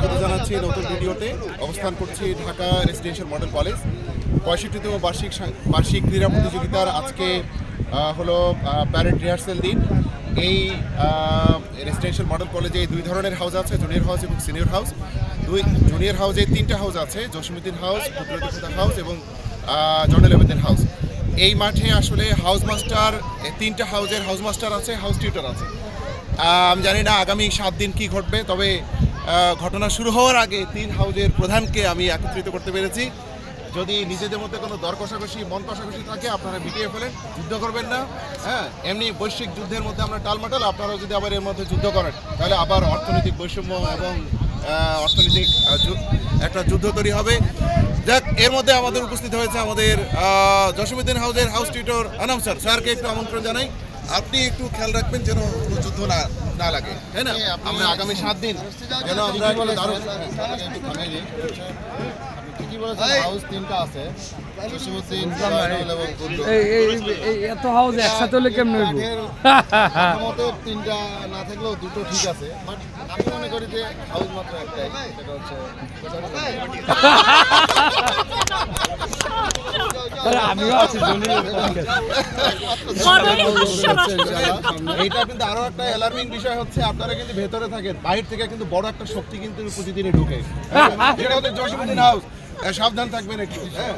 স্বাগত জানাচ্ছি নতুন ভিডিওতে। অবস্থান করছি ঢাকা রেসিডেন্সিয়াল মডেল কলেজ। 65তম বার্ষিক ক্রীড়া প্রতিযোগিতার আজকে হলো প্যারেড রিহার্সেল দিন। এই রেসিডেন্সিয়াল মডেল কলেজে দুই ধরনের হাউস আছে, জুনিয়র হাউস এবং সিনিয়র হাউস। জুনিয়র হাউসে 3টা হাউস আছে, জসীমউদ্দিন হাউস, কুদরতুল হাউস এবং জয়নুল আবেদিন হাউস। এই মাঠে আসলে হাউস মাস্টার 3টা হাউসের হাউস মাস্টার আছে, হাউস টিউটর আছে। আমি জানি না আগামী 7 দিন কী ঘটবে, তবে ঘটনা শুরু হওয়ার আগে 3 হাউসের প্রধানকে আমি একত্রিত করতে পেরেছি। যদি নিজেদের মধ্যে কোনো দর কষাকষি মন কষাকষি থাকে আপনারা মিটিয়ে ফেলেন, যুদ্ধ করবেন না। হ্যাঁ, এমনি বৈশ্বিক যুদ্ধের মধ্যে আমরা টালমাটাল, আপনারাও যদি আবার এর মধ্যে যুদ্ধ করেন তাহলে আবার অর্থনৈতিক বৈষম্য এবং অর্থনৈতিক একটা যুদ্ধ তৈরি হবে। যাক, এর মধ্যে আমাদের উপস্থিত হয়েছে আমাদের জসীমউদ্দিন হাউসের হাউস টিউটর আনাউন্সার স্যারকে একটু আমন্ত্রণ জানাই। আপনি একটু খেয়াল রাখবেন যেন কোনো যুদ্ধ না লাগে, তাই না? আমরা আগামী 7 দিন যেন আমরা হাউস 3টা আছে, এত হাউস একসাথে হলে কেমন হইব? 3টা না থাকলেও 2টো ঠিক আছে, বাট আমি মনে করি যে হাউস মাত্র একটাই, সেটা হচ্ছে আমিও আছি। এইটা কিন্তু আরো একটা অ্যালার্মিং বিষয় হচ্ছে, আপনারা কিন্তু ভেতরে থাকেন, বাইরে থেকে কিন্তু বড় একটা শক্তি কিন্তু প্রতিদিনই ঢুকে, যেটা হচ্ছে জসীমউদ্দিন হাউস। সাবধান থাকবেন একটু। হ্যাঁ,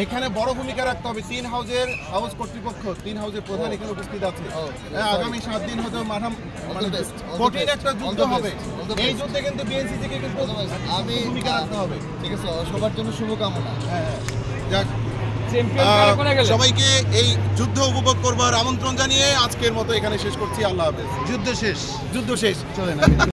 এখানে বড় ভূমিকা রাখতে হবে। 3 হাউসের হাউস কর্তৃপক্ষ, 3 হাউসের প্রধান এখানে উপস্থিত আছে। আগামী 7 দিন হয়তো কঠিন একটা যুদ্ধ হবে। এই যুদ্ধে কিন্তু বিএনসি থেকে কিন্তু ভূমিকা রাখতে হবে। ঠিক আছে, সবার জন্য শুভকামনা। যাক, সবাইকে এই যুদ্ধ উপভোগ করবার আমন্ত্রণ জানিয়ে আজকের মতো এখানে শেষ করছি। আল্লাহ হাফেজ। যুদ্ধ শেষ। যুদ্ধ শেষ। চলেন।